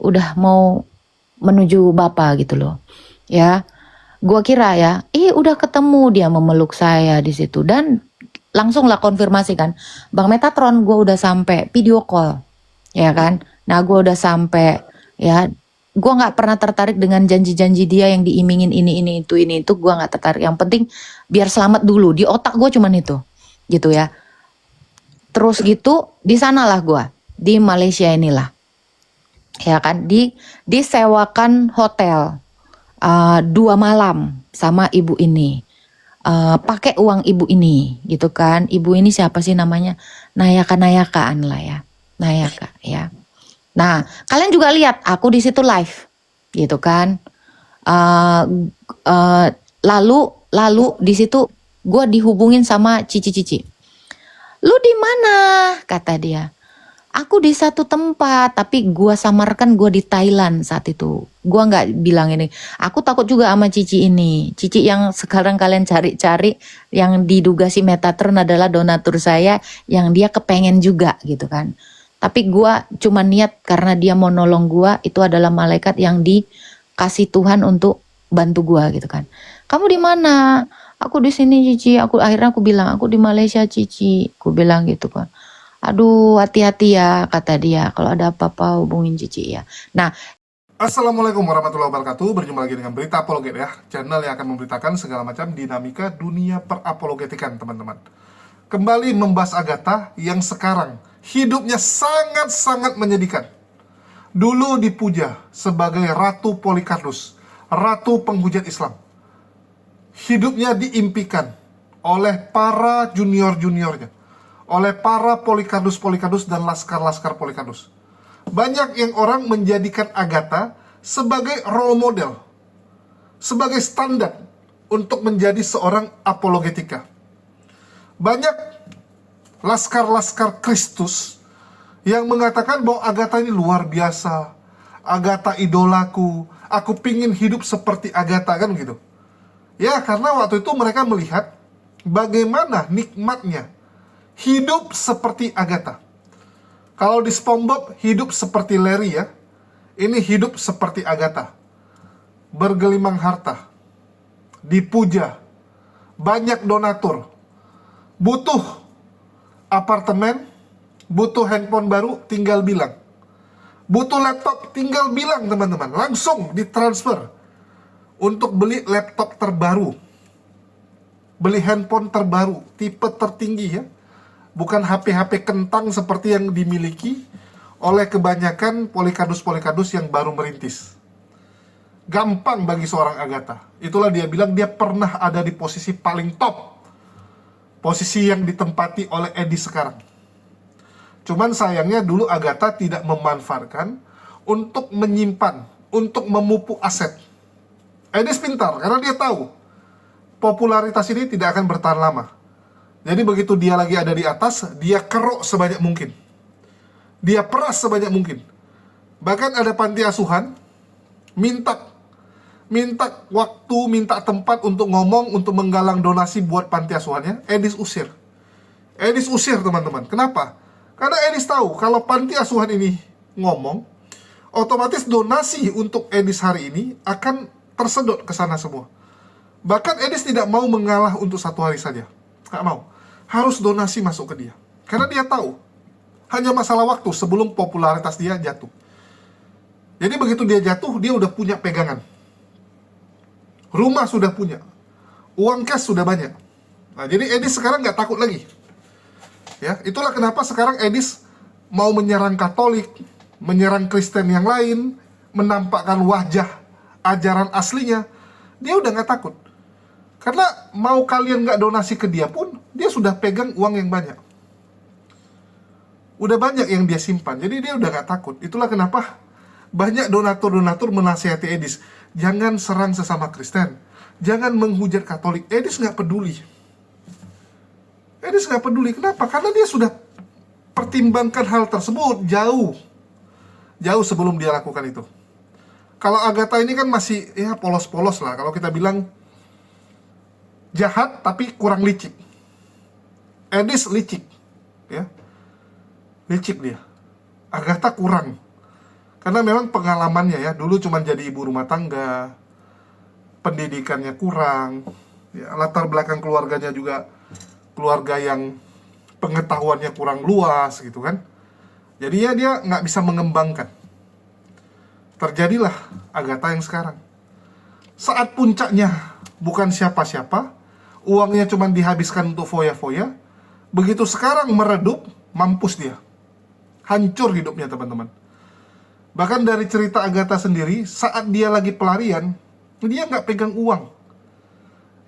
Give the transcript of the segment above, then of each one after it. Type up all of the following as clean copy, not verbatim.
udah mau menuju Bapak gitu loh. Ya, gua kira ya, udah ketemu, dia memeluk saya di situ dan langsung lah konfirmasi kan, Bang Metatron, gua udah sampai, video call, ya kan. Nah, gua udah sampai, ya. Gua nggak pernah tertarik dengan janji-janji dia yang diimingin ini itu, gua nggak tertarik. Yang penting biar selamat dulu. Di otak gua cuman itu, gitu ya. Terus gitu, di sanalah gua, di Malaysia inilah, ya kan, disewakan hotel 2 malam sama ibu ini. Pakai uang ibu ini, gitu kan. Ibu ini siapa sih namanya? Nayaka-nayakaan lah ya. Nayaka ya. Nah, kalian juga lihat aku di situ live, gitu kan. Eh, eh, lalu di situ gue dihubungin sama Cici. Lu di mana? Kata dia. Aku di satu tempat, tapi gua samarkan gua di Thailand saat itu. Gua nggak bilang ini. Aku takut juga sama Cici ini. Cici yang sekarang kalian cari-cari, yang diduga si Metatron adalah donatur saya, yang dia kepengen juga gitu kan. Tapi gua cuma niat karena dia mau nolong gua, itu adalah malaikat yang dikasih Tuhan untuk bantu gua gitu kan. Kamu di mana? Aku di sini Cici. Akhirnya aku bilang aku di Malaysia Cici. Aku bilang gitu kan. Aduh, hati-hati ya, kata dia. Kalau ada apa-apa hubungin Cici ya. Nah, Assalamualaikum warahmatullahi wabarakatuh. Berjumpa lagi dengan Berita Apologet ya, channel yang akan memberitakan segala macam dinamika dunia perapologetikan, teman-teman. Kembali membahas Agatha yang sekarang hidupnya sangat-sangat menyedihkan. Dulu dipuja sebagai Ratu Polikarpus, Ratu Penghujat Islam. Hidupnya diimpikan oleh para junior-juniornya, oleh para Polikarpus dan laskar-laskar Polikarpus. Banyak yang orang menjadikan Agatha sebagai role model, sebagai standar untuk menjadi seorang apologetika. Banyak laskar-laskar Kristus yang mengatakan bahwa Agatha ini luar biasa, Agatha idolaku, aku pingin hidup seperti Agatha, kan gitu. Ya, karena waktu itu mereka melihat bagaimana nikmatnya hidup seperti Agatha. Kalau di SpongeBob hidup seperti Larry ya, ini hidup seperti Agatha. Bergelimang harta, dipuja, banyak donatur, butuh apartemen, butuh handphone baru, tinggal bilang. Butuh laptop, tinggal bilang teman-teman, langsung ditransfer untuk beli laptop terbaru, beli handphone terbaru, tipe tertinggi ya. Bukan HP-HP kentang seperti yang dimiliki oleh kebanyakan Polikarpus yang baru merintis. Gampang bagi seorang Agatha. Itulah dia bilang dia pernah ada di posisi paling top, posisi yang ditempati oleh Edi sekarang. Cuman sayangnya dulu Agatha tidak memanfaatkan untuk menyimpan, untuk memupuk aset. Edis pintar karena dia tahu popularitas ini tidak akan bertahan lama. Jadi begitu dia lagi ada di atas, dia kerok sebanyak mungkin, dia peras sebanyak mungkin. Bahkan ada panti asuhan minta waktu, minta tempat untuk ngomong, untuk menggalang donasi buat panti asuhannya. Edis usir teman-teman. Kenapa? Karena Edis tahu kalau panti asuhan ini ngomong, otomatis donasi untuk Edis hari ini akan tersedot ke sana semua. Bahkan Edis tidak mau mengalah untuk 1 hari saja, nggak mau. Harus donasi masuk ke dia, karena dia tahu hanya masalah waktu sebelum popularitas dia jatuh. Jadi begitu dia jatuh, dia udah punya pegangan, rumah sudah punya, uang cash sudah banyak. Nah, jadi Edis sekarang nggak takut lagi. Ya, itulah kenapa sekarang Edis mau menyerang Katolik, menyerang Kristen yang lain, menampakkan wajah ajaran aslinya. Dia udah nggak takut. Karena mau kalian nggak donasi ke dia pun, dia sudah pegang uang yang banyak. Udah banyak yang dia simpan, jadi dia udah nggak takut. Itulah kenapa banyak donatur-donatur menasihati Edis, jangan serang sesama Kristen, jangan menghujat Katolik. Edis nggak peduli. Kenapa? Karena dia sudah pertimbangkan hal tersebut jauh sebelum dia lakukan itu. Kalau Agatha ini kan masih ya polos-polos lah. Kalau kita bilang jahat tapi kurang licik. Edis licik, ya, licik dia. Agatha kurang. Karena memang pengalamannya ya, dulu cuma jadi ibu rumah tangga, pendidikannya kurang, ya, latar belakang keluarganya juga keluarga yang pengetahuannya kurang luas gitu kan. Jadi ya dia nggak bisa mengembangkan. Terjadilah Agatha yang sekarang. Saat puncaknya bukan siapa-siapa, uangnya cuma dihabiskan untuk foya-foya. Begitu sekarang meredup, mampus dia. Hancur hidupnya teman-teman. Bahkan dari cerita Agatha sendiri, saat dia lagi pelarian, dia nggak pegang uang.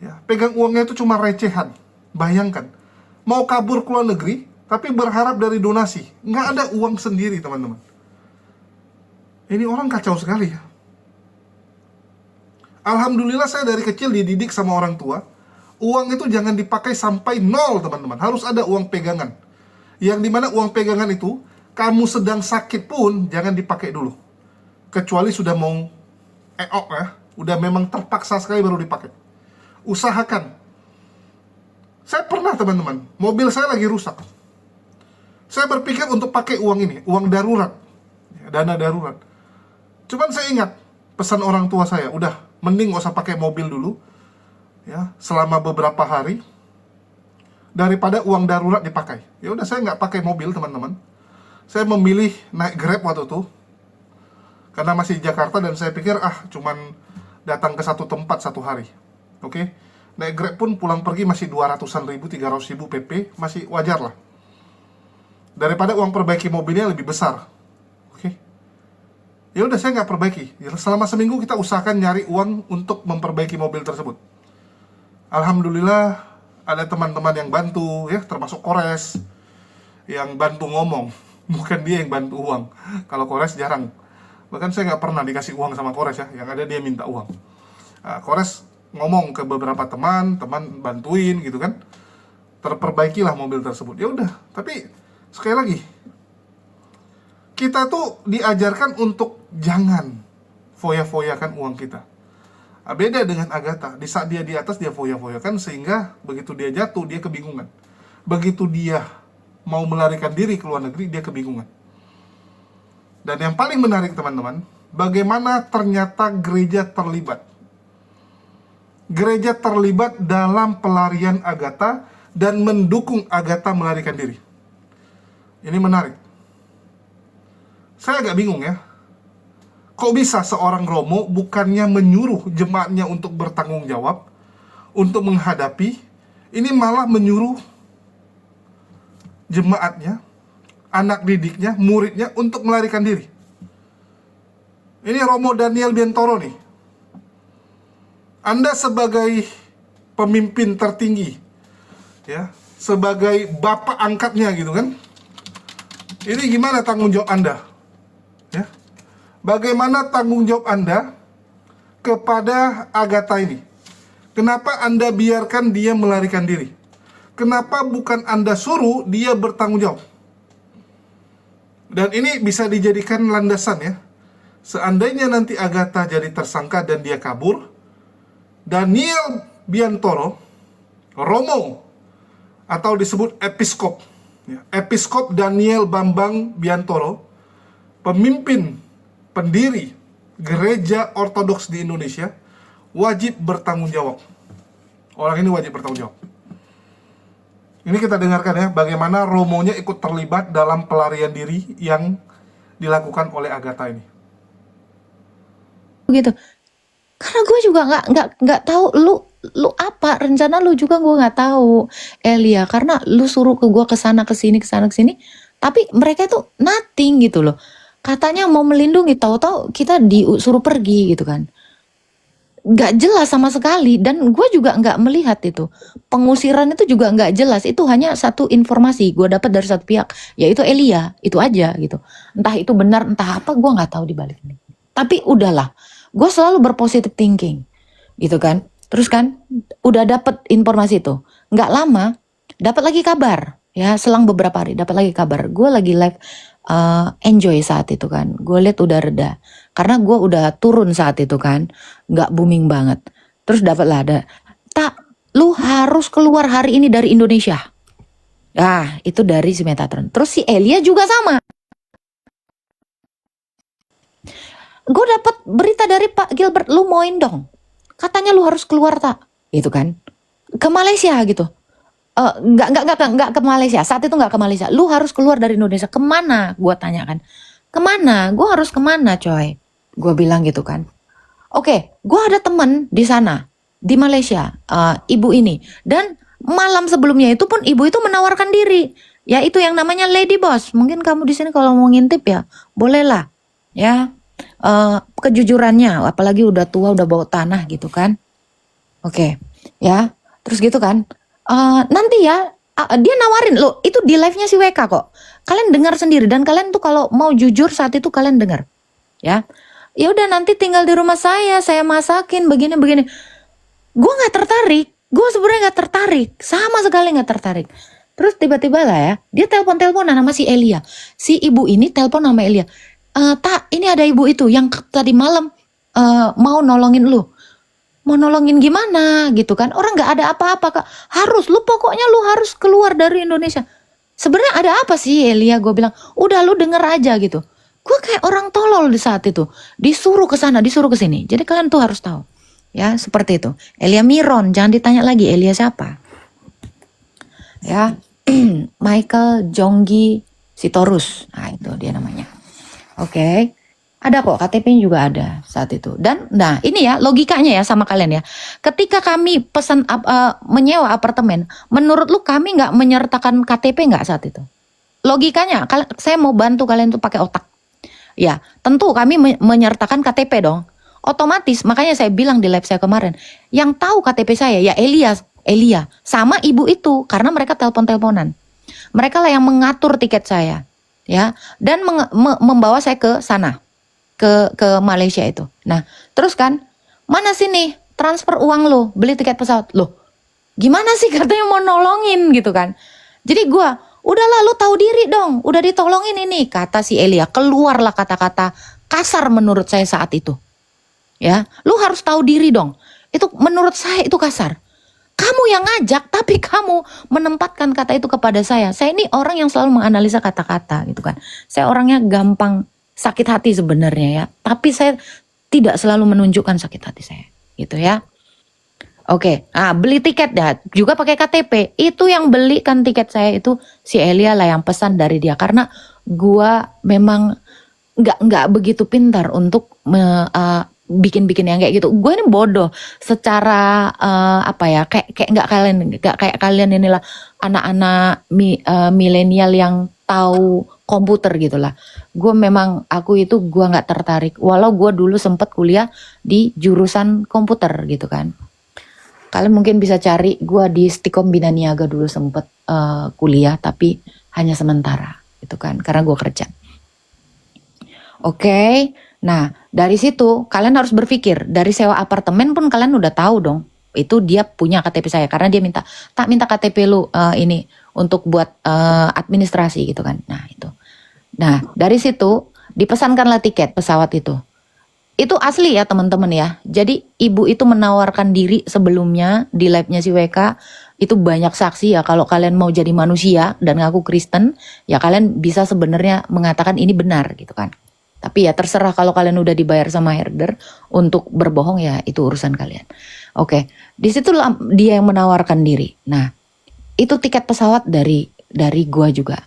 Ya, pegang uangnya itu cuma recehan. Bayangkan, mau kabur ke luar negeri, tapi berharap dari donasi. Nggak ada uang sendiri teman-teman. Ini orang kacau sekali ya. Alhamdulillah saya dari kecil dididik sama orang tua, uang itu jangan dipakai sampai nol teman-teman. Harus ada uang pegangan. Yang dimana uang pegangan itu, kamu sedang sakit pun jangan dipakai dulu. Kecuali sudah mau ya, udah memang terpaksa sekali baru dipakai. Usahakan. Saya pernah teman-teman, mobil saya lagi rusak. Saya berpikir untuk pakai uang ini, uang darurat, dana darurat. Cuman saya ingat pesan orang tua saya, udah mending gak usah pakai mobil dulu, ya selama beberapa hari, daripada uang darurat dipakai. Ya udah saya nggak pakai mobil teman-teman. Saya memilih naik Grab waktu itu, karena masih di Jakarta dan saya pikir cuman datang ke satu tempat satu hari. Oke, naik Grab pun pulang pergi masih 200-an ribu, 300 ribu PP, masih wajar lah. Daripada uang perbaiki mobilnya lebih besar. Oke, ya udah saya nggak perbaiki. Ya, selama seminggu kita usahakan nyari uang untuk memperbaiki mobil tersebut. Alhamdulillah ada teman-teman yang bantu ya, termasuk Kores yang bantu ngomong, bukan dia yang bantu uang. Kalau Kores jarang, bahkan saya nggak pernah dikasih uang sama Kores ya, yang ada dia minta uang. Kores ngomong ke beberapa teman bantuin gitu kan, terperbaikilah mobil tersebut. Ya udah, tapi sekali lagi kita tuh diajarkan untuk jangan foya-foyakan uang kita. Beda dengan Agatha, di saat dia di atas dia foya-foyakan, sehingga begitu dia jatuh dia kebingungan. Begitu dia mau melarikan diri ke luar negeri dia kebingungan. Dan yang paling menarik teman-teman, bagaimana ternyata gereja terlibat. Gereja terlibat dalam pelarian Agatha dan mendukung Agatha melarikan diri. Ini menarik. Saya agak bingung ya. Kok bisa seorang Romo bukannya menyuruh jemaatnya untuk bertanggung jawab, untuk menghadapi, ini malah menyuruh jemaatnya, anak didiknya, muridnya untuk melarikan diri. Ini Romo Daniel Biantoro nih. Anda sebagai pemimpin tertinggi, ya, sebagai bapak angkatnya gitu kan. Ini gimana tanggung jawab Anda? Ya. Bagaimana tanggung jawab Anda kepada Agatha ini? Kenapa Anda biarkan dia melarikan diri? Kenapa bukan Anda suruh dia bertanggung jawab? Dan ini bisa dijadikan landasan ya. Seandainya nanti Agatha jadi tersangka dan dia kabur, Daniel Biantoro, Romo, atau disebut episkop, ya, Episkop Daniel Bambang Biantoro, pemimpin pendiri gereja ortodoks di Indonesia, wajib bertanggung jawab. Orang ini wajib bertanggung jawab. Ini kita dengarkan ya, bagaimana Romonya ikut terlibat dalam pelarian diri yang dilakukan oleh Agatha ini. Gitu. Karena gue juga nggak tahu lu apa rencana lu juga gue nggak tahu, Elia. Karena lu suruh ke gue kesana kesini, tapi mereka tuh nothing gitu loh. Katanya mau melindungi, tahu-tahu kita disuruh pergi gitu kan. Nggak jelas sama sekali, dan gue juga nggak melihat itu pengusiran itu juga nggak jelas. Itu hanya satu informasi gue dapat dari satu pihak, yaitu Elia, itu aja gitu. Entah itu benar entah apa, gue nggak tahu di balik ini. Tapi udahlah, gue selalu berpositive thinking gitu kan. Terus kan udah dapat informasi itu, nggak lama dapat lagi kabar ya, selang beberapa hari dapat lagi kabar. Gue lagi live enjoy saat itu kan, gue lihat udah reda karena gue udah turun saat itu kan, nggak booming banget. Terus dapatlah ada, lu harus keluar hari ini dari Indonesia. Itu dari si Metatron. Terus si Elia juga sama. gue dapat berita dari Pak Gilbert, lu mauin dong. Katanya lu harus keluar tak, gitu kan? Ke Malaysia gitu. Enggak ke Malaysia. Saat itu enggak ke Malaysia. Lu harus keluar dari Indonesia. Kemana? Gue tanya kan. Kemana? Gue harus kemana, coy? Gue bilang gitu kan. Oke, gue ada temen di sana, di Malaysia, ibu ini. Dan malam sebelumnya itu pun ibu itu menawarkan diri. Ya itu yang namanya lady boss. Mungkin kamu di sini kalau mau ngintip ya, bolehlah. Ya, kejujurannya, apalagi udah tua, udah bawa tanah gitu kan. Oke, ya, terus gitu kan. Nanti ya, dia nawarin lo, itu di live-nya si WK kok. Kalian dengar sendiri dan kalian tuh kalau mau jujur saat itu kalian dengar, ya. Ya udah nanti tinggal di rumah saya masakin begini-begini. Gue nggak tertarik, gue sebenarnya nggak tertarik, sama sekali nggak tertarik. Terus tiba-tiba lah ya, dia telepon-teleponan sama si Elia. Si ibu ini telepon sama Elia. Tak, ini ada ibu itu yang tadi malam mau nolongin lu. Mau nolongin gimana gitu kan? Orang nggak ada apa-apa kak. Pokoknya lu harus keluar dari Indonesia. Sebenarnya ada apa sih Elia? Gue bilang, udah lu denger aja gitu. Gue kayak orang tolol di saat itu. Disuruh ke sana, disuruh ke sini. Jadi kalian tuh harus tahu. Ya, seperti itu. Elia Miron, jangan ditanya lagi Elia siapa. Ya, Michael Jonggi Sitorus. Nah, itu dia namanya. Oke. Ada kok, KTP-nya juga ada saat itu. Dan nah ini ya logikanya ya sama kalian ya. Ketika kami pesan menyewa apartemen, menurut lu kami nggak menyertakan KTP nggak saat itu? Logikanya, saya mau bantu kalian tuh pakai otak. Ya, tentu kami menyertakan KTP dong. Otomatis, makanya saya bilang di live saya kemarin, yang tahu KTP saya ya Elia sama ibu itu karena mereka telepon-teleponan. Mereka lah yang mengatur tiket saya, ya, dan membawa saya ke sana. Ke Malaysia itu. Nah, terus kan, mana sih nih transfer uang lo, beli tiket pesawat lo? Gimana sih katanya mau nolongin gitu kan? Jadi gua, udahlah lu tahu diri dong, udah ditolongin ini, kata si Elia. Keluarlah kata-kata kasar menurut saya saat itu. Ya, lu harus tahu diri dong. Itu menurut saya itu kasar. Kamu yang ngajak, tapi kamu menempatkan kata itu kepada saya. Saya ini orang yang selalu menganalisa kata-kata gitu kan. Saya orangnya gampang sakit hati sebenarnya ya, tapi saya tidak selalu menunjukkan sakit hati saya, gitu ya. Oke, beli tiket dah, juga pakai KTP. Itu yang belikan tiket saya itu si Elia lah yang pesan dari dia, karena gua memang nggak begitu pintar untuk bikin-bikin yang kayak gitu. Gue ini bodoh secara kayak kayak kalian inilah anak-anak milenial yang tahu komputer gitulah. Gue nggak tertarik. Walau gue dulu sempat kuliah di jurusan komputer gitu kan. Kalian mungkin bisa cari gue di Stikom Bina Niaga dulu sempat kuliah, tapi hanya sementara gitu kan, karena gue kerja. Oke. Nah, dari situ kalian harus berpikir, dari sewa apartemen pun kalian udah tahu dong, itu dia punya KTP saya karena dia minta KTP lu ini untuk buat administrasi gitu kan. Nah, itu. Nah, dari situ dipesankanlah tiket pesawat itu. Itu asli ya teman-teman ya. Jadi ibu itu menawarkan diri sebelumnya di live-nya si WK. Itu banyak saksi ya, kalau kalian mau jadi manusia dan ngaku Kristen, ya kalian bisa sebenarnya mengatakan ini benar gitu kan. Tapi ya terserah, kalau kalian udah dibayar sama herder untuk berbohong ya itu urusan kalian. Oke, di situ dia yang menawarkan diri. Nah, itu tiket pesawat dari gua juga.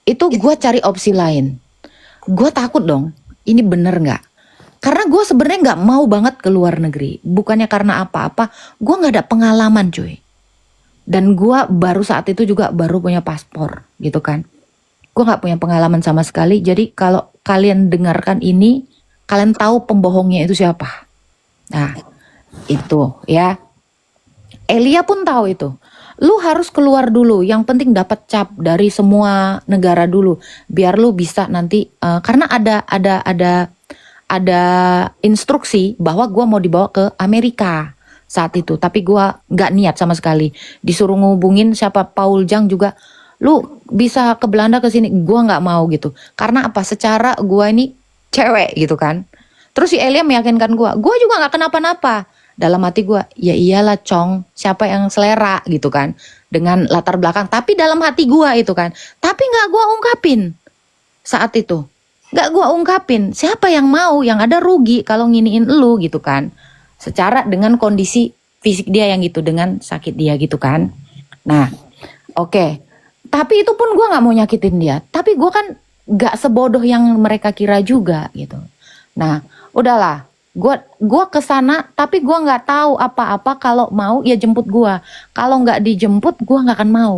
Itu gua cari opsi lain. Gua takut dong, ini bener nggak? Karena gua sebenarnya nggak mau banget ke luar negeri. Bukannya karena apa-apa, gua nggak ada pengalaman cuy. Dan gua baru saat itu juga baru punya paspor gitu kan. Gue gak punya pengalaman sama sekali. Jadi kalau kalian dengarkan ini, kalian tahu pembohongnya itu siapa. Nah, itu ya. Elia pun tahu itu. Lu harus keluar dulu. Yang penting dapat cap dari semua negara dulu, biar lu bisa nanti. Karena ada instruksi bahwa gue mau dibawa ke Amerika saat itu. Tapi gue gak niat sama sekali. Disuruh ngubungin siapa Paul Jang juga. Lu bisa ke Belanda ke sini, gua nggak mau gitu. Karena apa? Secara gua ini cewek gitu kan. Terus si Elia meyakinkan gua juga nggak kenapa-napa. Dalam hati gua, ya iyalah Cong, siapa yang selera gitu kan dengan latar belakang. Tapi dalam hati gua itu kan. Tapi nggak gua ungkapin saat itu. Nggak gua ungkapin. Siapa yang mau? Yang ada rugi kalau nginiin lu gitu kan. Secara dengan kondisi fisik dia yang gitu, dengan sakit dia gitu kan. Nah, oke. Tapi itu pun gua nggak mau nyakitin dia. Tapi gua kan nggak sebodoh yang mereka kira juga gitu. Nah, udahlah. Gua kesana, tapi gua nggak tahu apa-apa. Kalau mau ya jemput gua. Kalau nggak dijemput, gua nggak akan mau.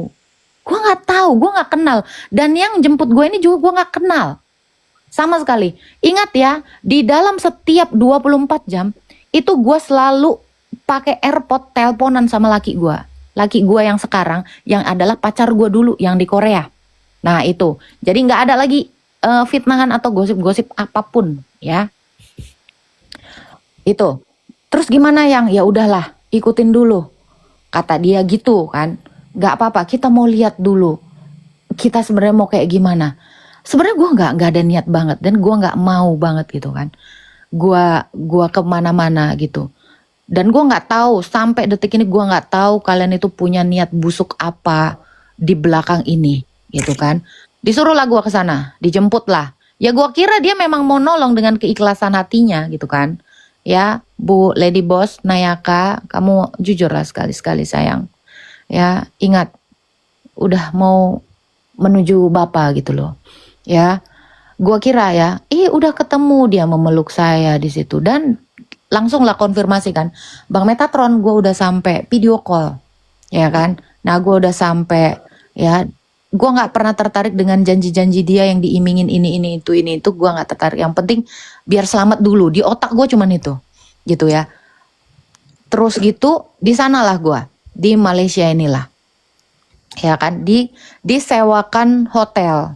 Gua nggak tahu, gua nggak kenal. Dan yang jemput gue ini juga gua nggak kenal. Sama sekali. Ingat ya, di dalam setiap 24 jam, itu gue selalu pakai AirPod teleponan sama laki gue. Laki gue yang sekarang, yang adalah pacar gue dulu, yang di Korea. Nah itu, jadi nggak ada lagi fitnahan atau gosip-gosip apapun ya. Itu. Terus gimana yang, ya udahlah, ikutin dulu. Kata dia gitu kan. Nggak apa-apa, kita mau lihat dulu. Kita sebenarnya mau kayak gimana. Sebenarnya gue nggak ada niat banget dan gue nggak mau banget gitu kan. Gua kemana-mana gitu. Dan gue nggak tahu sampai detik ini gue nggak tahu kalian itu punya niat busuk apa di belakang ini gitu kan. Disuruhlah gue ke sana, dijemput lah. Ya gue kira dia memang mau nolong dengan keikhlasan hatinya gitu kan. Ya Bu Lady Boss Nayaka, kamu jujurlah sekali-sekali sayang. Ya ingat, udah mau menuju Bapak gitu loh. Ya, gua kira ya, udah ketemu dia memeluk saya di situ dan langsung lah konfirmasi kan, Bang Metatron, gua udah sampai video call, ya kan? Nah, gua udah sampai, ya, gua nggak pernah tertarik dengan janji-janji dia yang diimingin ini itu, gua nggak tertarik. Yang penting biar selamat dulu. Di otak gua cuman itu, gitu ya. Terus gitu, di sanalah gua di Malaysia inilah, ya kan? Disewakan hotel.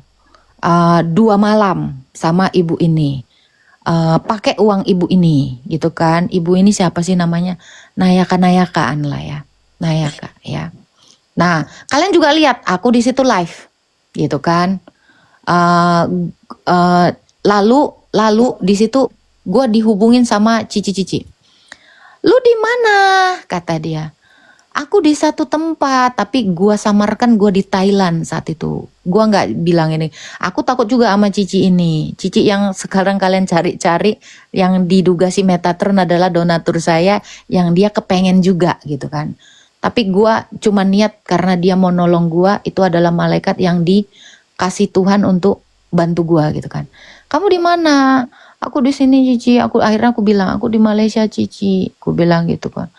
2 malam sama ibu ini, pakai uang ibu ini gitu kan. Ibu ini siapa sih namanya, Nayakaan lah ya, Nayaka ya. Nah kalian juga lihat aku di situ live gitu kan. Uh, uh, lalu di situ gue dihubungin sama Cici. Lu di mana, kata dia. Aku di satu tempat, tapi gua samarkan gua di Thailand saat itu. Gua nggak bilang ini. Aku takut juga sama Cici ini. Cici yang sekarang kalian cari-cari, yang diduga si Metatron adalah donatur saya, yang dia kepengen juga gitu kan. Tapi gua cuma niat karena dia mau nolong gua, itu adalah malaikat yang dikasih Tuhan untuk bantu gua gitu kan. Kamu di mana? Aku di sini Cici. Akhirnya aku bilang, aku di Malaysia Cici. Aku bilang gitu kan.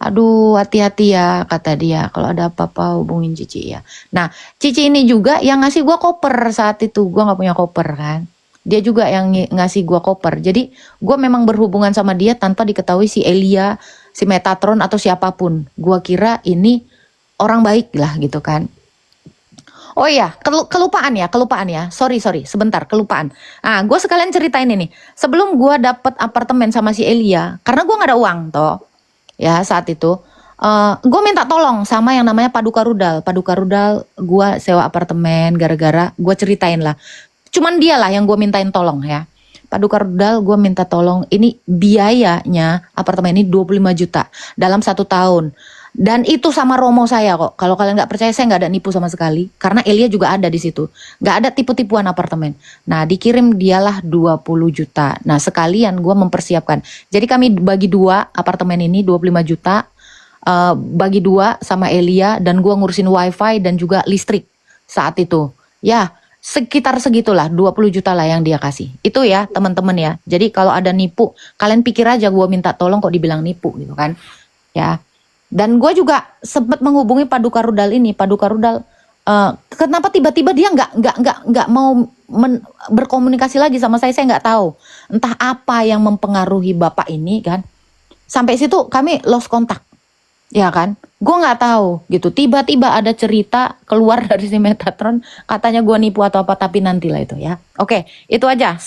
Aduh, hati-hati ya, kata dia. Kalau ada apa-apa hubungin Cici ya. Nah, Cici ini juga yang ngasih gua koper saat itu. Gua nggak punya koper kan. Dia juga yang ngasih gua koper. Jadi, gua memang berhubungan sama dia tanpa diketahui si Elia, si Metatron atau siapapun. Gua kira ini orang baik lah gitu kan. Oh iya, kelupaan ya. Sorry, sebentar, kelupaan. Ah, gue sekalian ceritain ini. Sebelum gue dapet apartemen sama si Elia, karena gue nggak ada uang toh. Ya saat itu gue minta tolong sama yang namanya Paduka Rudal gue sewa apartemen gara-gara gue ceritain lah, cuman dia lah yang gue mintain tolong ya. Paduka Rudal gue minta tolong, ini biayanya apartemen ini 25 juta dalam 1 tahun. Dan itu sama Romo saya kok. Kalau kalian nggak percaya, saya nggak ada nipu sama sekali. Karena Elia juga ada di situ. Nggak ada tipu-tipuan apartemen. Nah dikirim dialah 20 juta. Nah sekalian gue mempersiapkan. Jadi kami bagi 2 apartemen ini 25 juta. Bagi 2 sama Elia. Dan gue ngurusin wifi dan juga listrik saat itu. Ya sekitar segitulah, 20 juta lah yang dia kasih. Itu ya teman-teman ya. Jadi kalau ada nipu, kalian pikir aja gue minta tolong kok dibilang nipu gitu kan. Ya. Dan gue juga sempat menghubungi Paduka Rudal ini. Paduka Rudal, kenapa tiba-tiba dia nggak mau berkomunikasi lagi sama saya nggak tahu. Entah apa yang mempengaruhi bapak ini kan. Sampai situ kami lost kontak, ya kan. Gue nggak tahu gitu. Tiba-tiba ada cerita keluar dari si Metatron, katanya gue nipu atau apa, tapi nantilah itu ya. Oke, itu aja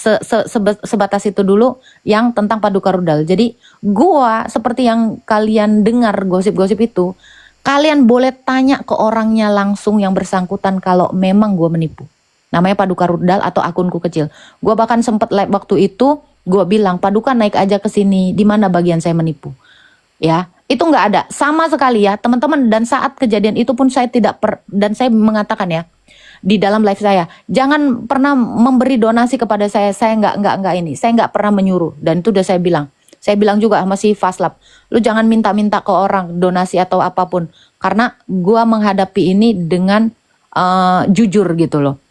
sebatas itu dulu yang tentang Paduka Rudal. Jadi gue seperti yang kalian dengar gosip-gosip itu, kalian boleh tanya ke orangnya langsung yang bersangkutan kalau memang gue menipu. Namanya Paduka Rudal atau akunku kecil. Gue bahkan sempet live waktu itu, gue bilang Paduka naik aja ke sini, di mana bagian saya menipu. Ya, itu nggak ada sama sekali ya teman-teman. Dan saat kejadian itu pun saya tidak dan saya mengatakan ya, di dalam live saya. Jangan pernah memberi donasi kepada saya. Saya nggak ini. Saya nggak pernah menyuruh. Dan itu udah saya bilang. Saya bilang juga sama si Faslab, lu jangan minta-minta ke orang donasi atau apapun. Karena gua menghadapi ini dengan jujur gitu loh.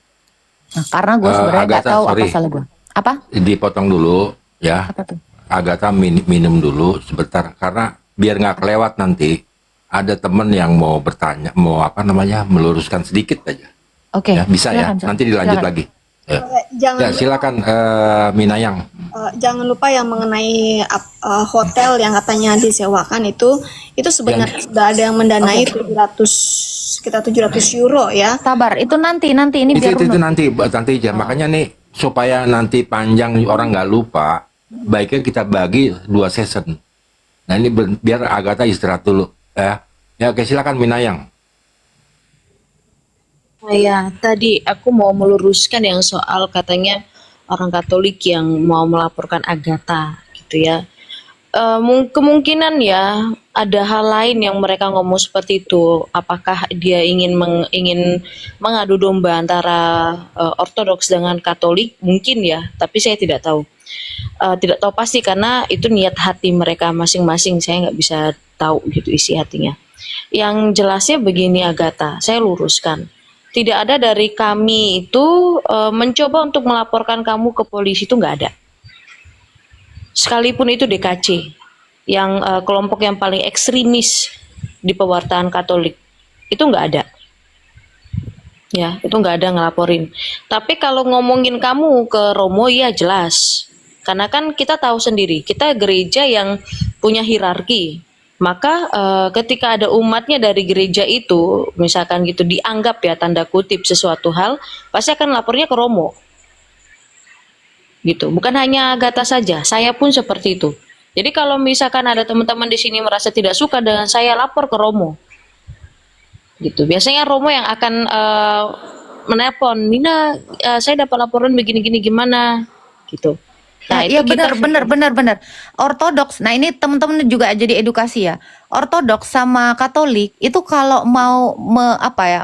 Nah, karena gue sebenarnya nggak Agatha, tahu apa sorry, salah gue. Apa? dipotong dulu ya. Apa tuh? Agatha minum dulu sebentar, karena biar nggak kelewat nanti. Ada temen yang mau bertanya, mau apa namanya, meluruskan sedikit aja. Oke. Ya, bisa ya. Silakan, Cak. Nanti dilanjut Silakan. lagi. Ya, Jangan ya silakan Minayang. jangan lupa yang mengenai hotel yang katanya disewakan itu sebenarnya sudah ada yang mendanai 700 sekitar 700 euro ya. Sabar, itu nanti ini biar Itu runut. nanti aja. Makanya nih supaya nanti panjang orang nggak lupa, baiknya kita bagi 2 season. Nah ini biar Agatha istirahat dulu ya. Ya oke, silakan Minayang. Ya, tadi aku mau meluruskan yang soal katanya orang Katolik yang mau melaporkan Agatha gitu ya. Kemungkinan ya ada hal lain yang mereka ngomong seperti itu. Apakah dia ingin mengadu domba antara Ortodoks dengan Katolik? Mungkin ya, tapi saya tidak tahu. Tidak tahu pasti karena itu niat hati mereka masing-masing. Saya nggak bisa tahu gitu isi hatinya. Yang jelasnya begini Agatha, saya luruskan. Tidak ada dari kami itu mencoba untuk melaporkan kamu ke polisi, itu nggak ada. Sekalipun itu DKC, yang kelompok yang paling ekstremis di pewartaan Katolik, itu nggak ada. Ya, itu nggak ada ngelaporin. Tapi kalau ngomongin kamu ke Romo, ya jelas. Karena kan kita tahu sendiri, kita gereja yang punya hierarki. Maka ketika ada umatnya dari gereja itu, misalkan gitu dianggap ya tanda kutip sesuatu hal, pasti akan lapornya ke Romo. Gitu. Bukan hanya Agatha saja, saya pun seperti itu. Jadi kalau misalkan ada teman-teman di sini merasa tidak suka dengan saya, lapor ke Romo. Gitu. Biasanya Romo yang akan menelpon, Nina, saya dapat laporan begini-gini gimana, gitu. Nah, Iya itu kita benar. Ortodoks. Nah ini teman-teman juga jadi edukasi ya. Ortodoks sama Katolik itu kalau mau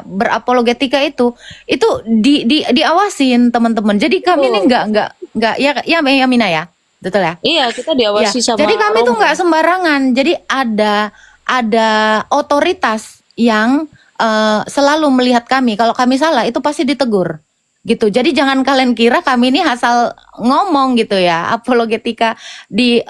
berapologetika itu diawasin teman-teman. Jadi kami ini nggak ya Mina ya, betul ya? Iya, kita Ya. diawasi sama Jadi kami tuh Romo. nggak sembarangan. Jadi ada otoritas yang selalu melihat kami. Kalau kami salah itu pasti ditegur. Gitu. Jadi jangan kalian kira kami ini asal ngomong gitu ya. Apologetika di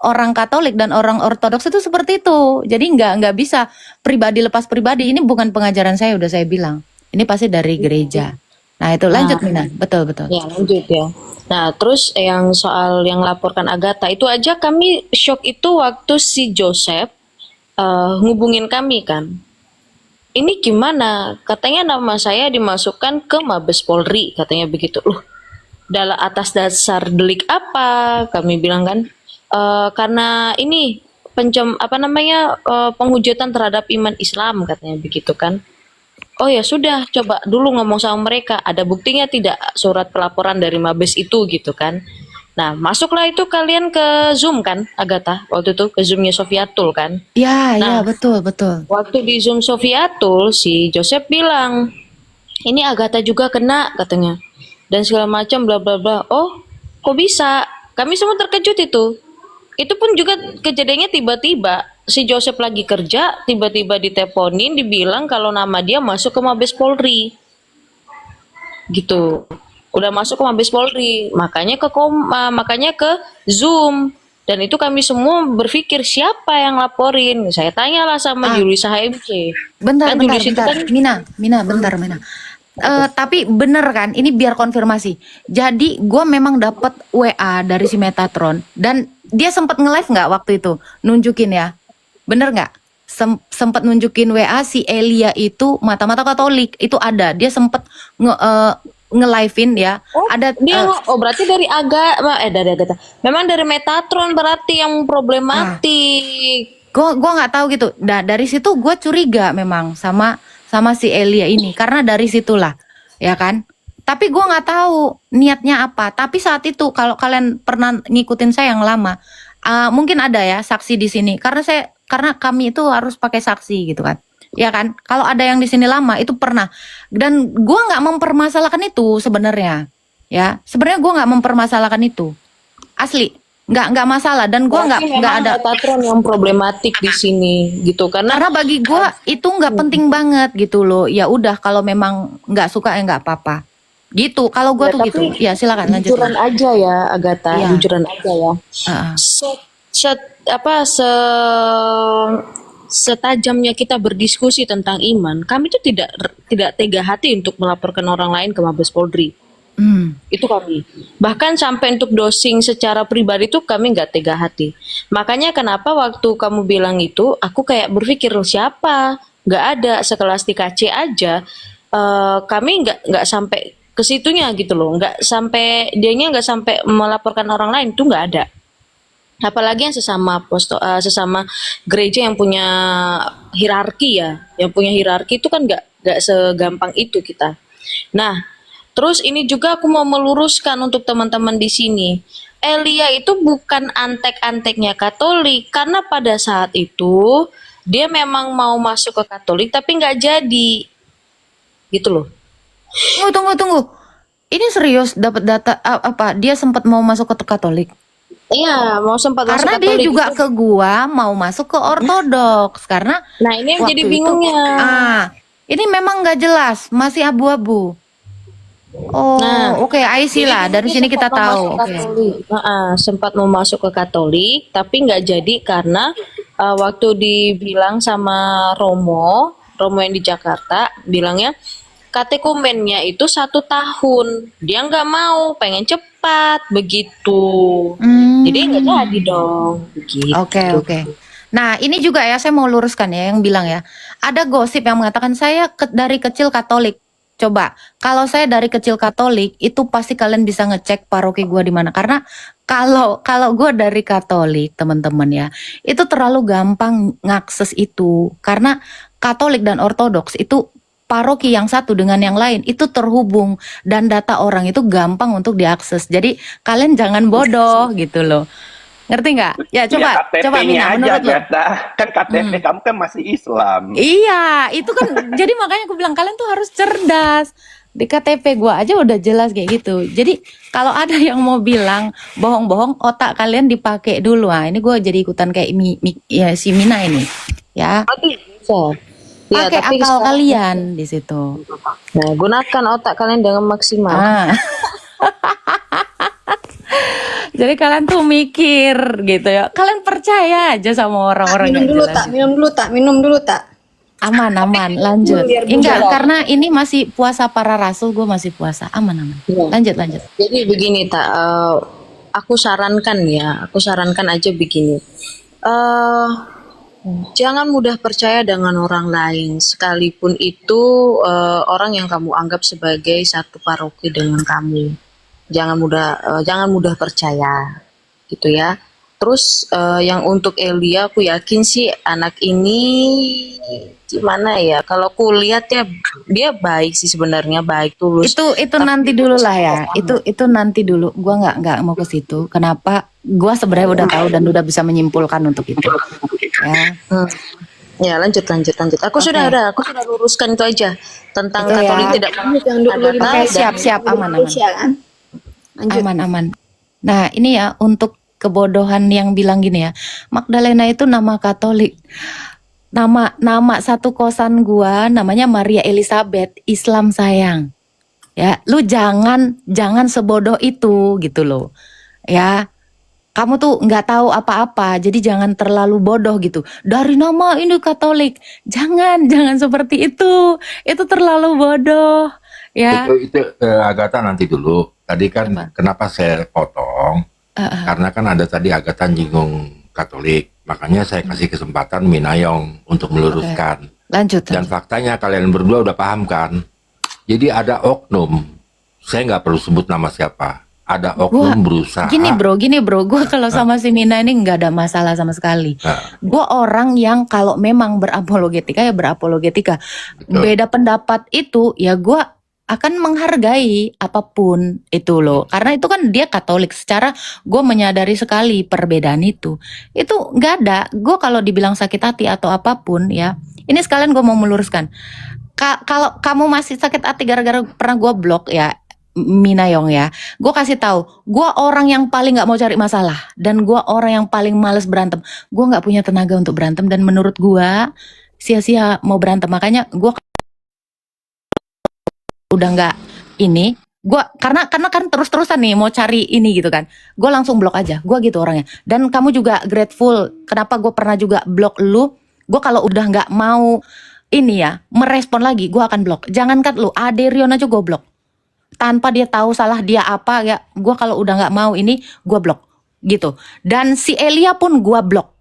orang Katolik dan orang Ortodoks itu seperti itu. Jadi nggak bisa pribadi lepas pribadi. Ini bukan pengajaran saya, udah saya bilang. Ini pasti dari gereja. Nah itu lanjut Mina. Betul. Ya, lanjut ya. Nah, terus yang soal yang laporkan Agatha itu aja kami shock itu waktu si Joseph ngubungin kami kan. Ini gimana? Katanya nama saya dimasukkan ke Mabes Polri, katanya begitu. Loh, dalam atas dasar delik apa? Kami bilang kan, karena ini penghujatan terhadap iman Islam, katanya begitu kan. Oh ya sudah, coba dulu ngomong sama mereka. Ada buktinya tidak surat pelaporan dari Mabes itu gitu kan? Nah, masuklah itu kalian ke Zoom kan, Agatha? Waktu itu ke Zoomnya Sofiatul kan? Ya Nah, betul. waktu di Zoom Sofiatul, si Joseph bilang, ini Agatha juga kena katanya. Dan segala macam bla bla bla. Oh, kok bisa? Kami semua terkejut itu. Itu pun juga kejadiannya tiba-tiba. Si Joseph lagi kerja, tiba-tiba diteleponin, dibilang kalau nama dia masuk ke Mabes Polri. Gitu. Udah masuk ke Mabes Polri, makanya ke Zoom. Dan itu kami semua berpikir siapa yang laporin. Saya tanyalah sama Julisa HMC. Bentar. Julisa itu kan Mina, bentar. Tapi bener kan, ini biar konfirmasi. Jadi gue memang dapat WA dari si Metatron dan dia sempat nge-live nggak waktu itu, nunjukin ya, bener nggak? Sempat nunjukin WA si Elia itu mata-mata Katolik itu ada, dia sempat nge-live-in ya. Ada dia berarti dari dari Agatha. Memang dari Metatron berarti yang problematik. Gue nggak tahu gitu. Nah dari situ gue curiga memang sama si Elia ini karena dari situlah ya kan. Tapi gue nggak tahu niatnya apa. Tapi saat itu kalau kalian pernah ngikutin saya yang lama, mungkin ada ya saksi di sini karena kami itu harus pakai saksi gitu kan. ya kan? Kalau ada yang di sini lama itu pernah. Dan gua nggak mempermasalahkan itu sebenarnya, ya. Sebenarnya gua nggak mempermasalahkan itu, asli, nggak masalah. Dan gua Berarti nggak memang ada. Metatron yang problematik di sini gitu karena Karena bagi gua itu nggak penting banget gitu loh. Ya udah kalau memang nggak suka ya nggak apa-apa. Gitu. Kalau gua ya tuh gitu. tapi Ya silakan lanjut. jujuran aja ya Agatha, Iya. jujuran aja ya. Heeh. Setajamnya kita berdiskusi tentang iman, kami tuh tidak tega hati untuk melaporkan orang lain ke Mabes Polri. Itu kami. Bahkan sampai untuk dosing secara pribadi tuh kami nggak tega hati. Makanya kenapa waktu kamu bilang itu, aku kayak berpikir siapa? Nggak ada sekelas di KC aja. Kami nggak sampai ke situnya gitu loh. Nggak sampai dianya nggak sampai melaporkan orang lain tuh nggak ada. Apalagi yang sesama gereja yang punya hierarki ya, yang punya hierarki itu kan nggak segampang itu kita. Nah, terus ini juga aku mau meluruskan untuk teman-teman di sini. Elia itu bukan antek-anteknya Katolik karena pada saat itu dia memang mau masuk ke Katolik tapi nggak jadi, gitu loh. Tunggu. Ini serius dapat data apa? Dia sempat mau masuk ke Katolik. Iya, mau sempat masuk Karena dia Katolik juga itu. ke gua mau masuk ke Ortodoks karena Nah, ini yang jadi waktu itu bingungnya. ini memang nggak jelas, masih abu-abu. Oh, Nah, oke, I see lah. Dari dia sini kita sempat mau tahu. masuk Oke. Katolik. Sempat mau masuk ke Katolik, tapi nggak jadi karena waktu dibilang sama Romo yang di Jakarta, bilangnya katekumennya itu 1 tahun. Dia nggak mau, pengen cepat begitu. Jadi nggak jadi dong, begitu. Oke. Nah, ini juga ya saya mau luruskan ya yang bilang ya. Ada gosip yang mengatakan saya dari kecil Katolik. Coba, kalau saya dari kecil Katolik, itu pasti kalian bisa ngecek paroki gua di mana. Karena kalau gua dari Katolik, teman-teman ya, itu terlalu gampang ngakses itu. Karena Katolik dan Ortodoks itu paroki yang satu dengan yang lain itu terhubung dan data orang itu gampang untuk diakses. Jadi kalian jangan bodoh gitu loh. Ngerti nggak? Ya coba KTP-nya Mina, aja, menurut lo. Gata. Kan KTP kamu kan masih Islam. Iya, itu kan jadi makanya aku bilang kalian tuh harus cerdas. Di KTP gua aja udah jelas kayak gitu. Jadi kalau ada yang mau bilang bohong-bohong, otak kalian dipakai dulu. Nah, ini gua jadi ikutan kayak ya, si Mina ini. Ya, Bisa. Ya, pakai tapi akal sekarang- kalian di situ. Nah, gunakan otak kalian dengan maksimal. Ah. Jadi kalian tuh mikir gitu ya. Kalian percaya aja sama orang-orang Minum yang dulu jelas. tak, minum dulu tak. Aman, lanjut. Biar Enggak, bugar. karena ini masih puasa para rasul, gue masih puasa. Aman. Iya. Lanjut. Jadi begini tak, aku sarankan aja begini. Jangan mudah percaya dengan orang lain, sekalipun itu orang yang kamu anggap sebagai satu paroki dengan kamu. Jangan mudah percaya, gitu ya. Terus yang untuk Elia, aku yakin sih anak ini gimana ya? Kalau aku lihat ya dia baik sih sebenarnya, baik tulus. Itu nanti dulu lah ya. Itu nanti dulu. Gua nggak mau ke situ. Kenapa? Gua sebenarnya udah tahu dan udah bisa menyimpulkan untuk itu. Ya. Ya lanjut. Aku sudah luruskan itu aja tentang Itu ya. Katolik tidak Yang dulu Agatha Oke, dan- siap, aman. Indonesia kan. Lanjut. Aman. Nah, ini ya untuk kebodohan yang bilang gini ya. Magdalena itu nama Katolik. Nama satu kosan gua namanya Maria Elizabeth, Islam sayang. Ya, lu jangan sebodoh itu gitu loh. Ya. Kamu tuh nggak tahu apa-apa, jadi jangan terlalu bodoh gitu. Dari nama ini Katolik, jangan seperti itu. Itu terlalu bodoh. Ya. Itu Agatha nanti dulu. Tadi kan Apa? kenapa saya potong? Karena kan ada tadi Agatha nyinggung Katolik. Makanya saya kasih kesempatan Minayong untuk meluruskan. Lanjut. Dan faktanya kalian berdua udah paham kan? Jadi ada oknum. Saya nggak perlu sebut nama siapa. Ada oknum berusaha. Gini bro, gue kalau sama si Mina ini nggak ada masalah sama sekali. Gue orang yang kalau memang berapologetika ya berapologetika. Betul. Beda pendapat itu ya gue akan menghargai apapun itu loh. Karena itu kan dia Katolik. Secara gue menyadari sekali perbedaan itu. Itu nggak ada. Gue kalau dibilang sakit hati atau apapun ya, Ini sekalian gue mau meluruskan. Kalau kamu masih sakit hati gara-gara pernah gue blok ya, Minayong ya, gue kasih tahu, gue orang yang paling nggak mau cari masalah dan gue orang yang paling males berantem. Gue nggak punya tenaga untuk berantem dan menurut gue sia-sia mau berantem. Makanya gue udah nggak ini. Gue karena kan terus-terusan nih mau cari ini gitu kan, gue langsung blok aja. Gue gitu orangnya. Dan kamu juga grateful. Kenapa gue pernah juga blok lu? Gue kalau udah nggak mau ini ya merespon lagi, gue akan blok. Jangankan lu, Ade Rion aja gue blok tanpa dia tahu salah dia apa ya. Gue kalau udah nggak mau ini, gue blok gitu. Dan si Elia pun gue blok.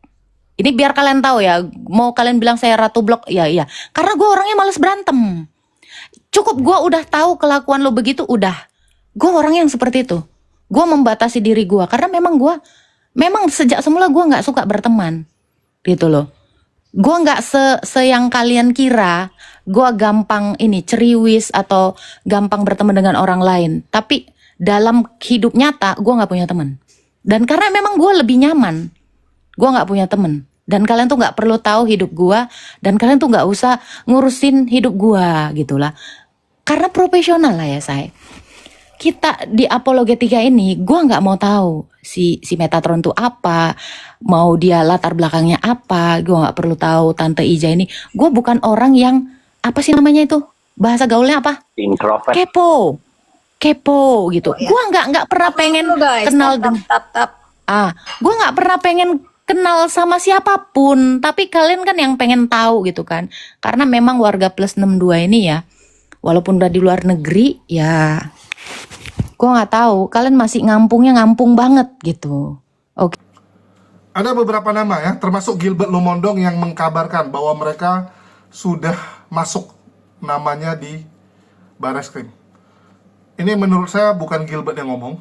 Ini biar kalian tahu ya, mau kalian bilang saya ratu blok, ya iya. Karena gue orangnya males berantem. Cukup gue udah tahu kelakuan lo begitu, udah. Gue orang yang seperti itu. Gue membatasi diri gue karena memang sejak semula gue nggak suka berteman, gitu loh. Gue nggak yang kalian kira. Gue gampang ini ceriwis atau gampang berteman dengan orang lain. Tapi dalam hidup nyata gue nggak punya teman. Dan karena memang gue lebih nyaman, gue nggak punya temen. Dan kalian tuh nggak perlu tahu hidup gue, dan kalian tuh nggak usah ngurusin hidup gue gitulah. Karena profesional lah ya saya. Kita di apologetika ini, gue nggak mau tahu si Metatron tuh apa, mau dia latar belakangnya apa. Gue nggak perlu tahu Tante Ija ini. Gue bukan orang yang apa sih namanya itu, bahasa gaulnya apa? Introvert. Kepo gitu. Gue nggak pernah pengen Lu guys, kenal tap, dengan tap, tap. gue nggak pernah pengen kenal sama siapapun, tapi kalian kan yang pengen tahu gitu kan. Karena memang warga plus 62 ini ya, walaupun udah di luar negeri ya, gue nggak tahu. Kalian masih ngampung banget gitu. Oke. Ada beberapa nama ya, termasuk Gilbert Lumondong yang mengkabarkan bahwa mereka sudah masuk namanya di Barreskrim. Ini menurut saya bukan Gilbert yang ngomong,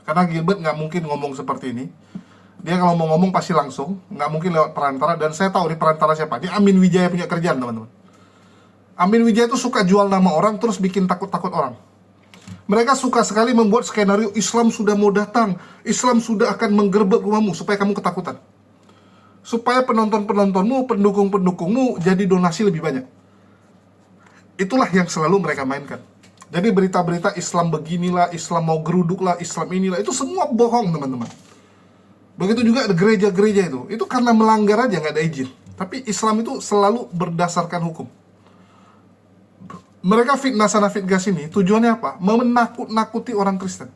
karena Gilbert nggak mungkin ngomong seperti ini. Dia kalau mau ngomong pasti langsung, nggak mungkin lewat perantara. Dan saya tahu di perantara siapa. Ini Amin Wijaya punya kerjaan, teman-teman. Amin Wijaya itu suka jual nama orang terus bikin takut-takut orang. Mereka suka sekali membuat skenario Islam sudah mau datang, Islam sudah akan menggerbek rumahmu supaya kamu ketakutan, supaya penonton-penontonmu, pendukung-pendukungmu jadi donasi lebih banyak. Itulah yang selalu mereka mainkan. Jadi berita-berita Islam beginilah, Islam mau geruduklah, Islam inilah, itu semua bohong, teman-teman. Begitu juga ada gereja-gereja itu karena melanggar aja, nggak ada izin. Tapi Islam itu selalu berdasarkan hukum. Mereka fitnah sana fitnah sini, tujuannya apa? Menakut-nakuti orang Kristen,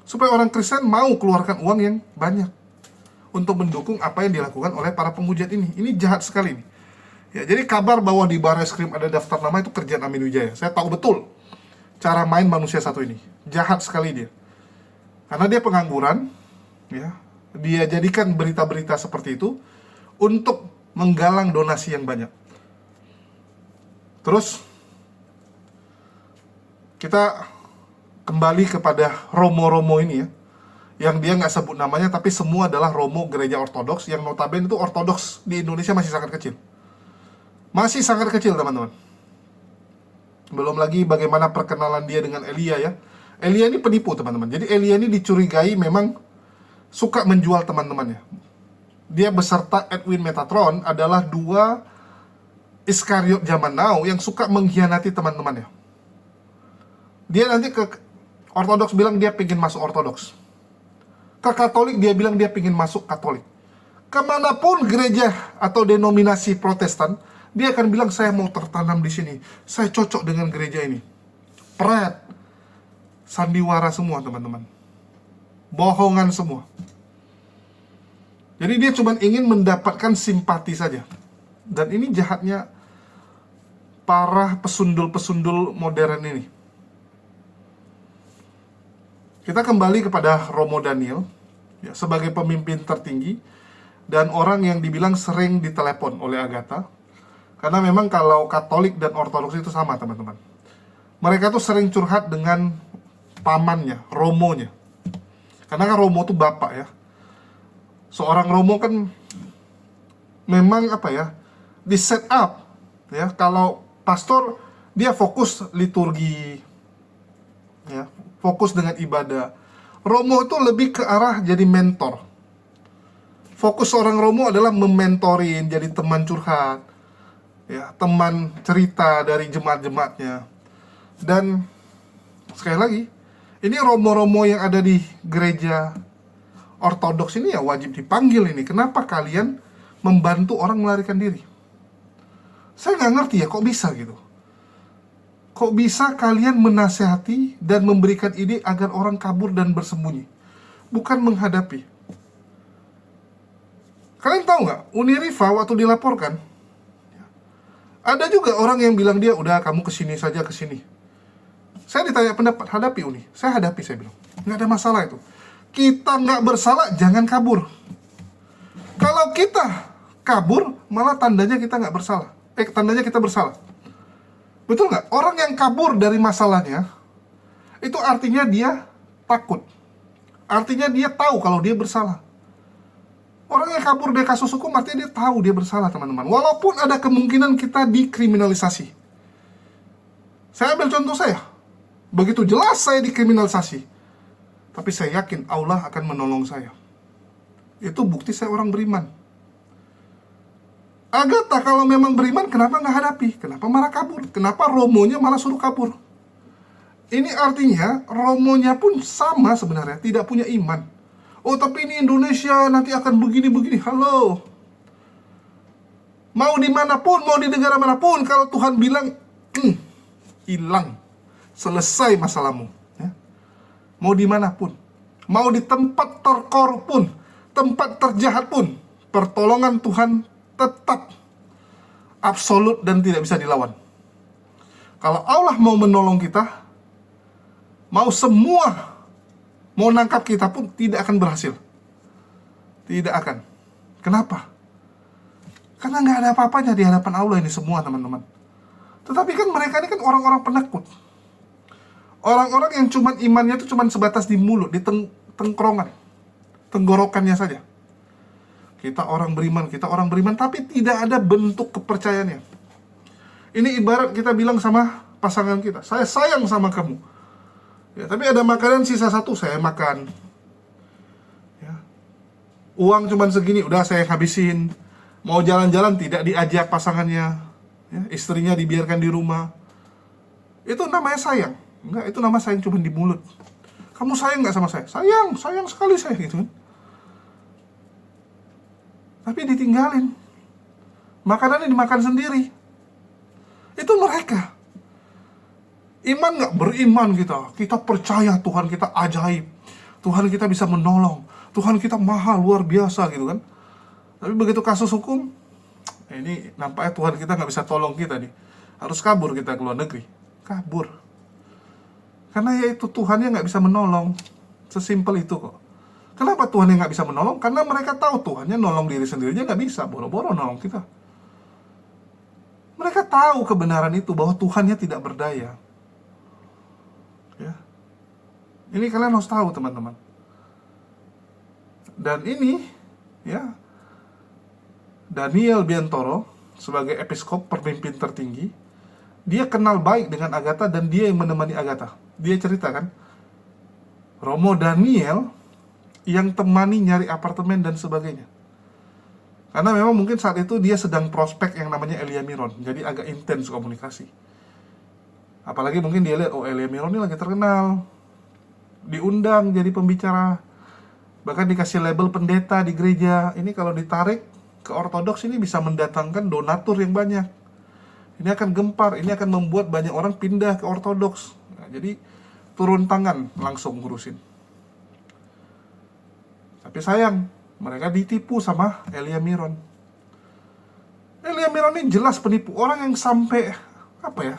supaya orang Kristen mau keluarkan uang yang banyak untuk mendukung apa yang dilakukan oleh para pemujat ini. Ini jahat sekali nih. Ya, jadi kabar bahwa di Barreskrim ada daftar nama itu kerjaan Amin Wijaya. Saya tahu betul cara main manusia satu ini. Jahat sekali dia. Karena dia pengangguran, ya. Dia jadikan berita-berita seperti itu untuk menggalang donasi yang banyak. Terus kita kembali kepada Romo-Romo ini ya, yang dia nggak sebut namanya, tapi semua adalah Romo gereja ortodoks, yang notabene itu ortodoks di Indonesia masih sangat kecil. Masih sangat kecil, teman-teman. Belum lagi bagaimana perkenalan dia dengan Elia ya. Elia ini penipu, teman-teman. Jadi Elia ini dicurigai memang suka menjual teman-temannya. Dia beserta Edwin Metatron adalah dua Iskariot zaman now yang suka mengkhianati teman-temannya. Dia nanti ke Ortodoks bilang dia pengen masuk Ortodoks. Ke Katolik dia bilang dia pengen masuk Katolik. Kemanapun gereja atau denominasi Protestan, dia akan bilang saya mau tertanam di sini. Saya cocok dengan gereja ini. Pret. Sandiwara semua, teman-teman. Bohongan semua. Jadi dia cuma ingin mendapatkan simpati saja. Dan ini jahatnya para pesundul-pesundul modern ini. Kita kembali kepada Romo Daniel ya, sebagai pemimpin tertinggi dan orang yang dibilang sering ditelepon oleh Agatha. Karena memang kalau Katolik dan Ortodoks itu sama, teman-teman. Mereka tuh sering curhat dengan pamannya, Romonya. Karena kan Romo itu bapak ya. Seorang Romo kan memang apa ya, di set up ya. Kalau pastor dia fokus liturgi ya, fokus dengan ibadah. Romo itu lebih ke arah jadi mentor. Fokus seorang Romo adalah mementorin, jadi teman curhat, ya, teman cerita dari jemaat-jemaatnya. Dan sekali lagi, ini romo-romo yang ada di gereja ortodoks ini ya wajib dipanggil ini. Kenapa kalian membantu orang melarikan diri? Saya nggak ngerti ya, kok bisa gitu. Kok bisa kalian menasehati dan memberikan ide agar orang kabur dan bersembunyi, bukan menghadapi? Kalian tahu nggak, Uniriva waktu dilaporkan, ada juga orang yang bilang dia, udah kamu kesini saja, kesini. Saya ditanya pendapat, hadapi Uni. Saya hadapi, saya bilang. Nggak ada masalah itu. Kita nggak bersalah, jangan kabur. Kalau kita kabur, malah tandanya kita nggak bersalah. Tandanya kita bersalah. Betul nggak? Orang yang kabur dari masalahnya, itu artinya dia takut. Artinya dia tahu kalau dia bersalah. Orang yang kabur dari kasus hukum artinya dia tahu dia bersalah, teman-teman. Walaupun ada kemungkinan kita dikriminalisasi. Saya ambil contoh saya. Begitu jelas saya dikriminalisasi. Tapi saya yakin Allah akan menolong saya. Itu bukti saya orang beriman. Agatha kalau memang beriman, kenapa nggak hadapi? Kenapa malah kabur? Kenapa romonya malah suruh kabur? Ini artinya romonya pun sama sebenarnya, tidak punya iman. Oh tapi ini Indonesia nanti akan begini-begini. Halo, mau dimanapun, mau di negara manapun, kalau Tuhan bilang hilang, selesai masalahmu ya. Mau dimanapun, mau di tempat terkorup pun, tempat terjahat pun, pertolongan Tuhan tetap absolut dan tidak bisa dilawan. Kalau Allah mau menolong kita, mau semua mau nangkap kita pun tidak akan berhasil. Tidak akan. Kenapa? Karena nggak ada apa-apanya di hadapan Allah ini semua, teman-teman. Tetapi kan mereka ini kan orang-orang penakut. Orang-orang yang cuman imannya itu cuman sebatas di mulut, di tengkrongan, tenggorokannya saja. Kita orang beriman, tapi tidak ada bentuk kepercayaannya. Ini ibarat kita bilang sama pasangan kita, saya sayang sama kamu. Ya, tapi ada makanan sisa satu, saya makan. Ya. Uang cuma segini, udah saya habisin. Mau jalan-jalan tidak diajak pasangannya. Ya, istrinya dibiarkan di rumah. Itu namanya sayang. Enggak, itu nama sayang cuma di mulut. Kamu sayang nggak sama saya? Sayang sekali saya gitu kan. Tapi ditinggalin. Makanannya dimakan sendiri. Itu mereka. Iman nggak? Beriman kita. Kita percaya Tuhan kita ajaib. Tuhan kita bisa menolong. Tuhan kita mahal, luar biasa gitu kan. Tapi begitu kasus hukum, ini nampaknya Tuhan kita nggak bisa tolong kita nih. Harus kabur kita ke luar negeri. Kabur. Karena ya itu Tuhannya nggak bisa menolong. Sesimpel itu kok. Kenapa Tuhan yang nggak bisa menolong? Karena mereka tahu Tuhannya nolong diri sendirinya nggak bisa, boro-boro nolong kita. Mereka tahu kebenaran itu, bahwa Tuhannya tidak berdaya. Ya. Ini kalian harus tahu, teman-teman. Dan ini, ya, Daniel Biantoro sebagai episkop pemimpin tertinggi, dia kenal baik dengan Agatha dan dia yang menemani Agatha. Dia ceritakan, Romo Daniel yang temani nyari apartemen dan sebagainya. Karena memang mungkin saat itu dia sedang prospek yang namanya Elia Miron, jadi agak intens komunikasi. Apalagi mungkin dia lihat, oh Elia Miron ini lagi terkenal, diundang jadi pembicara, bahkan dikasih label pendeta di gereja. Ini kalau ditarik ke ortodoks ini bisa mendatangkan donatur yang banyak. Ini akan gempar, ini akan membuat banyak orang pindah ke ortodoks. Nah, jadi turun tangan langsung ngurusin. Tapi sayang, mereka ditipu sama Elia Miron. Elia Miron ini jelas penipu. Orang yang sampai, apa ya,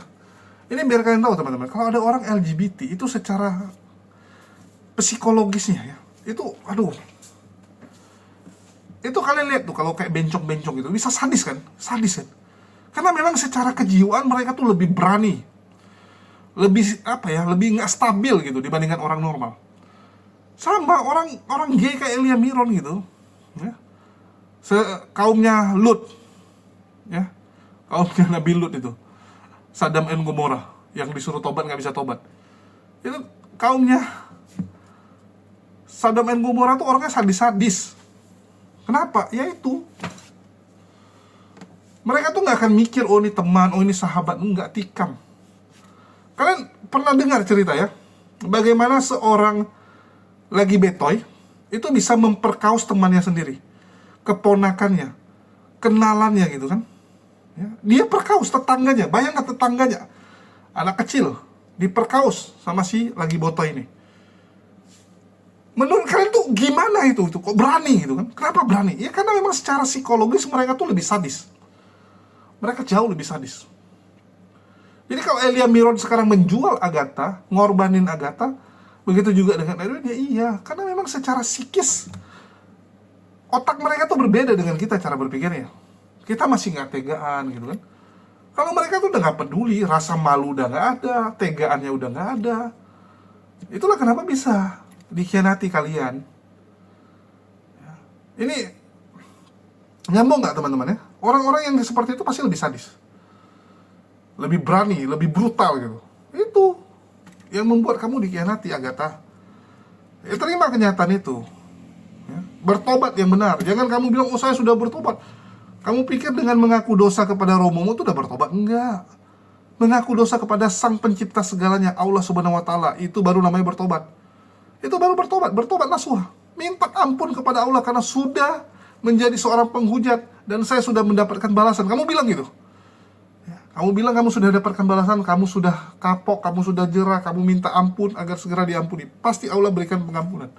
ini biar kalian tahu teman-teman, kalau ada orang LGBT itu secara psikologisnya ya, itu aduh, itu kalian lihat tuh kalau kayak bencong-bencong gitu, bisa sadis kan? Karena memang secara kejiwaan mereka tuh lebih berani, lebih apa ya, lebih nggak stabil gitu dibandingkan orang normal. Sama orang gay kayak Elia Miron gitu, ya. Kaumnya Lut, ya, kaumnya Nabi Lut itu, Sodom and Gomora yang disuruh tobat nggak bisa tobat. Itu kaumnya Sodom and Gomora tuh orangnya sadis-sadis. Kenapa? Ya itu Mereka tuh nggak akan mikir, oh ini teman, oh ini sahabat, nggak, tikam. Kalian pernah dengar cerita ya, bagaimana seorang lagi betoy itu bisa memperkaus temannya sendiri, keponakannya, kenalannya gitu kan. Ya, dia perkaus tetangganya, bayangkan tetangganya, anak kecil, diperkaus sama si lagi botoy ini. Menurut kalian tuh gimana itu kok berani gitu kan? Kenapa berani? Ya karena memang secara psikologis mereka tuh lebih sadis. Mereka jauh lebih sadis. Jadi kalau Elia Miron sekarang menjual Agatha, ngorbanin Agatha, begitu juga dengan Edwin, ya iya. Karena memang secara psikis, otak mereka tuh berbeda dengan kita cara berpikirnya. Kita masih nggak tegaan gitu kan. Kalau mereka tuh udah nggak peduli, rasa malu udah nggak ada, tegaannya udah nggak ada. Itulah kenapa bisa dikhianati kalian. Ya. Ini nyambung nggak teman-teman ya? Orang-orang yang seperti itu pasti lebih sadis, lebih berani, lebih brutal gitu. Itu yang membuat kamu dikhianati, Agatha. Ya, terima kenyataan itu. Ya. Bertobat yang benar. Jangan kamu bilang, oh saya sudah bertobat. Kamu pikir dengan mengaku dosa kepada Romomu itu udah bertobat? Enggak. Mengaku dosa kepada Sang Pencipta segalanya, Allah Subhanahu wa Ta'ala, itu baru namanya bertobat. Itu baru bertobat. Bertobat nasuha. Minta ampun kepada Allah karena sudah menjadi seorang penghujat dan saya sudah mendapatkan balasan. Kamu bilang gitu. Kamu bilang kamu sudah dapatkan balasan, kamu sudah kapok, kamu sudah jerah, kamu minta ampun agar segera diampuni. Pasti Allah berikan pengampunan.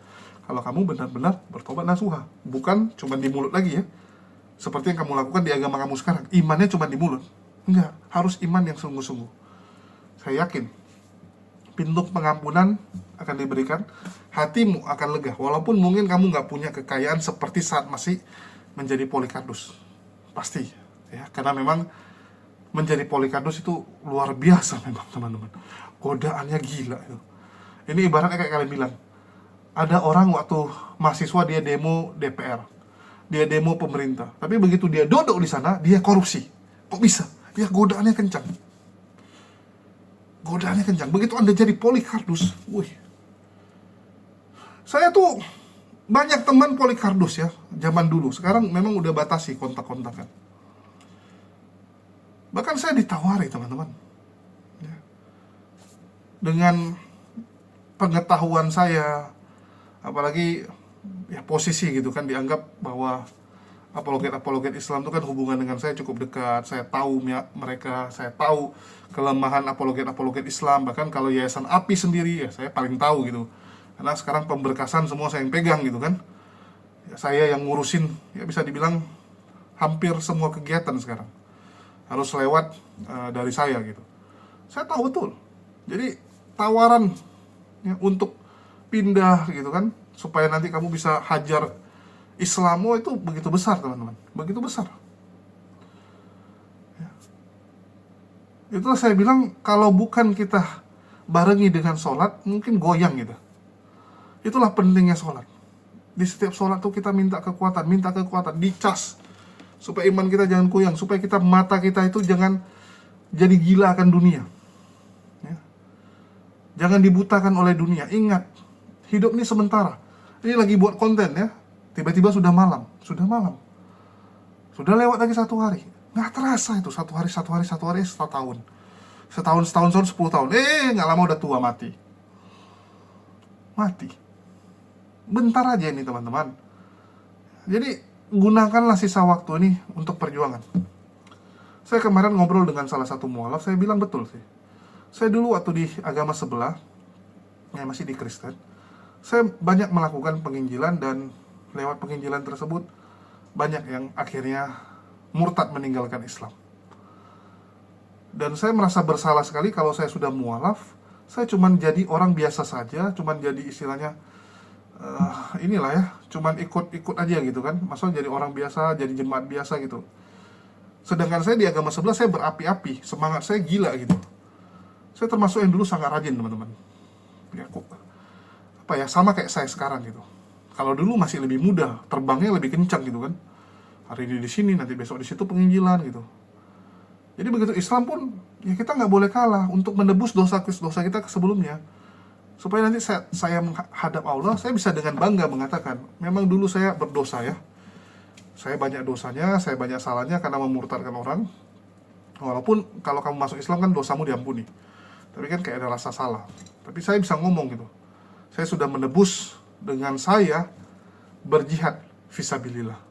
Kalau kamu benar-benar bertobat nasuha, bukan cuma di mulut lagi ya. Seperti yang kamu lakukan di agama kamu sekarang, imannya cuma di mulut. Enggak, harus iman yang sungguh-sungguh. Saya yakin pintu pengampunan akan diberikan, hatimu akan lega. Walaupun mungkin kamu nggak punya kekayaan seperti saat masih menjadi Polikarpus. Pasti, ya, karena memang menjadi Polikarpus itu luar biasa memang teman-teman. Godaannya gila itu. Ini ibaratnya kayak kalian bilang, ada orang waktu mahasiswa dia demo DPR, dia demo pemerintah, tapi begitu dia duduk di sana dia korupsi. Kok bisa? Ya godaannya kencang. Godaannya kencang. Begitu Anda jadi Polikarpus, wih. Saya tuh banyak teman Polikarpus ya, zaman dulu. Sekarang memang udah batasi kontak-kontakan. Bahkan saya ditawari teman-teman ya. Dengan pengetahuan saya, apalagi ya posisi gitu kan, dianggap bahwa apologet Islam itu kan hubungan dengan saya cukup dekat. Saya tahu mereka, saya tahu kelemahan apologet Islam. Bahkan kalau Yayasan API sendiri ya saya paling tahu gitu. Karena sekarang pemberkasan semua saya yang pegang gitu kan. Ya, saya yang ngurusin, ya bisa dibilang hampir semua kegiatan sekarang harus lewat dari saya gitu. Saya tahu betul. Jadi tawaran ya, untuk pindah gitu kan, supaya nanti kamu bisa hajar Islamo itu begitu besar teman-teman, begitu besar. Ya. Itulah saya bilang, kalau bukan kita barengi dengan sholat, mungkin goyang gitu. Itulah pentingnya sholat. Di setiap sholat tuh kita minta kekuatan, dicas, supaya iman kita jangan goyang, supaya mata kita itu jangan jadi gila akan dunia. Ya. Jangan dibutakan oleh dunia. Ingat, hidup ini sementara. Ini lagi buat konten ya, tiba-tiba sudah malam, sudah lewat lagi 1 hari. Nggak terasa itu 1 hari, 1 tahun, setahun 10 tahun. Nggak lama udah tua, mati. Bentar aja ini teman-teman. Jadi gunakanlah sisa waktu ini untuk perjuangan. Saya kemarin ngobrol dengan salah satu mualaf, saya bilang betul sih. Saya dulu waktu di agama sebelah, yang masih di Kristen, saya banyak melakukan penginjilan, dan lewat penginjilan tersebut banyak yang akhirnya murtad meninggalkan Islam. Dan saya merasa bersalah sekali kalau saya sudah mualaf, saya cuman jadi orang biasa saja, cuman jadi istilahnya inilah ya, cuman ikut aja gitu kan. Maksudnya jadi orang biasa, jadi jemaat biasa gitu. Sedangkan saya di agama sebelah saya berapi-api, semangat saya gila gitu. Saya termasuk yang dulu sangat rajin teman-teman. Ya kok sama kayak saya sekarang gitu. Kalau dulu masih lebih mudah, terbangnya lebih kencang gitu kan. Hari ini di sini, nanti besok di situ penginjilan gitu. Jadi begitu Islam pun ya kita nggak boleh kalah untuk menebus dosa kita sebelumnya. Supaya nanti saya menghadap Allah, saya bisa dengan bangga mengatakan, memang dulu saya berdosa ya. Saya banyak dosanya, saya banyak salahnya karena memurtadkan orang. Walaupun kalau kamu masuk Islam kan dosamu diampuni. Tapi kan kayak ada rasa salah. Tapi saya bisa ngomong gitu. Saya sudah menebus dengan saya berjihad fisabilillah.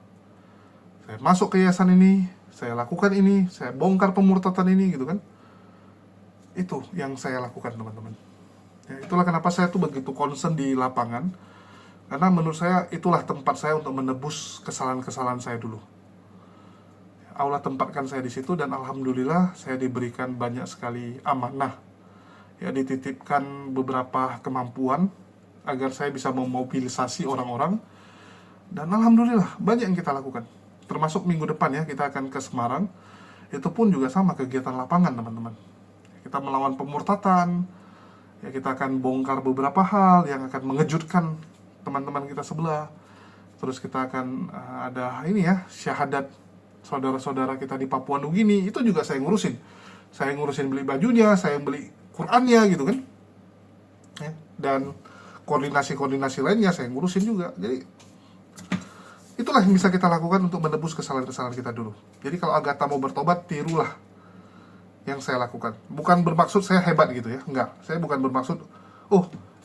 Saya masuk ke yayasan ini, saya lakukan ini, saya bongkar pemurtadan ini gitu kan. Itu yang saya lakukan, teman-teman. Ya, itulah kenapa saya tuh begitu concern di lapangan. Karena menurut saya itulah tempat saya untuk menebus kesalahan-kesalahan saya dulu. Allah tempatkan saya di situ dan alhamdulillah saya diberikan banyak sekali amanah. Ya, dititipkan beberapa kemampuan agar saya bisa memobilisasi orang-orang. Dan alhamdulillah banyak yang kita lakukan. Termasuk minggu depan ya, kita akan ke Semarang. Itu pun juga sama kegiatan lapangan, teman-teman. Kita melawan pemurtatan. Ya, kita akan bongkar beberapa hal yang akan mengejutkan teman-teman kita sebelah. Terus kita akan ada ini ya, syahadat saudara-saudara kita di Papua Nugini. Itu juga saya ngurusin. Saya ngurusin beli bajunya, saya beli Qurannya gitu kan ya, dan koordinasi-koordinasi lainnya saya ngurusin juga. Jadi itulah yang bisa kita lakukan untuk menebus kesalahan-kesalahan kita dulu. Jadi kalau Agatha mau bertobat, tirulah yang saya lakukan. Bukan bermaksud saya hebat gitu ya, enggak. Saya bukan bermaksud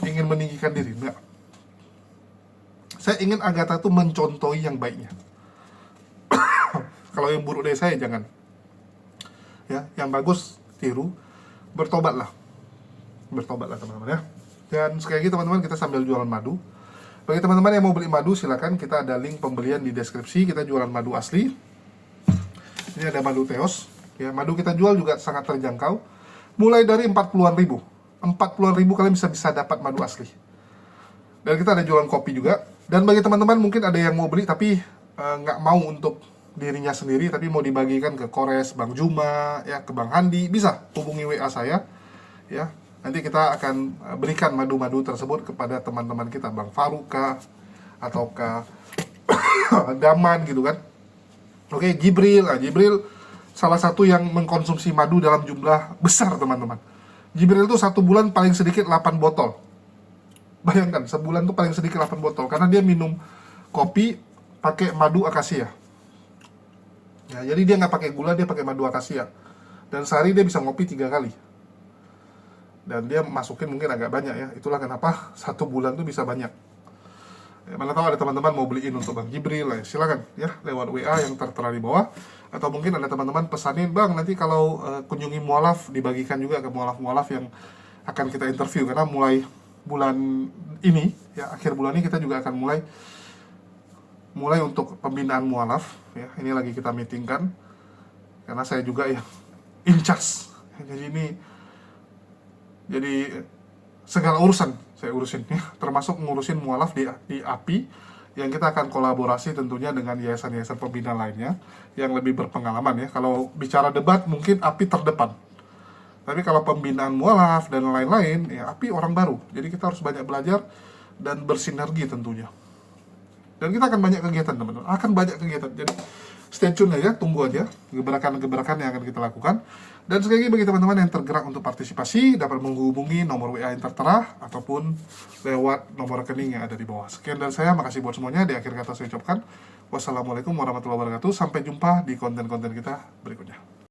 ingin meninggikan diri, enggak. Saya ingin Agatha tuh mencontohi yang baiknya. Kalau yang buruk dari saya jangan. Ya, yang bagus tiru, bertobatlah teman-teman ya. Dan sekali lagi teman-teman, kita sambil jualan madu. Bagi teman-teman yang mau beli madu, silakan, kita ada link pembelian di deskripsi. Kita jualan madu asli. Ini ada madu Teos ya. Madu kita jual juga sangat terjangkau, mulai dari 40-an ribu. 40-an ribu kalian bisa dapat madu asli. Dan kita ada jualan kopi juga. Dan bagi teman-teman mungkin ada yang mau beli tapi nggak mau untuk dirinya sendiri, tapi mau dibagikan ke Kores, Bang Juma, ya, ke Bang Handi, bisa hubungi WA saya, ya. Nanti kita akan berikan madu-madu tersebut kepada teman-teman kita, Bang Faruka, atau ke Daman gitu kan. Oke, Jibril, Jibril salah satu yang mengkonsumsi madu dalam jumlah besar, teman-teman. Jibril itu 1 bulan paling sedikit 8 botol. Bayangkan, sebulan tuh paling sedikit 8 botol, karena dia minum kopi pakai madu akasia. Ya, jadi dia nggak pakai gula, dia pakai madu akasia. Dan sehari dia bisa ngopi 3 kali. Dan dia masukin mungkin agak banyak ya. Itulah kenapa 1 bulan tuh bisa banyak. Ya, mana tahu ada teman-teman mau beliin untuk Bang Jibril, ya, silakan ya, lewat WA yang tertera di bawah. Atau mungkin ada teman-teman pesanin, Bang, nanti kalau kunjungi mualaf, dibagikan juga ke mualaf-mualaf yang akan kita interview. Karena mulai bulan ini, ya, akhir bulan ini kita juga akan mulai untuk pembinaan mualaf ya. Ini lagi kita meetingkan karena saya juga ya in charge. Jadi segala urusan saya urusin ya, termasuk ngurusin mualaf di API yang kita akan kolaborasi tentunya dengan yayasan-yayasan pembina lainnya yang lebih berpengalaman ya. Kalau bicara debat mungkin API terdepan. Tapi kalau pembinaan mualaf dan lain-lain ya, API orang baru. Jadi kita harus banyak belajar dan bersinergi tentunya. Dan kita akan banyak kegiatan, teman-teman. Akan banyak kegiatan. Jadi stay tune aja, tunggu aja gebrakan-gebrakan yang akan kita lakukan. Dan sekali lagi bagi teman-teman yang tergerak untuk partisipasi, dapat menghubungi nomor WA yang tertera ataupun lewat nomor rekening yang ada di bawah. Sekian dari saya, makasih buat semuanya. Di akhir kata saya ucapkan wassalamualaikum warahmatullahi wabarakatuh. Sampai jumpa di konten-konten kita berikutnya.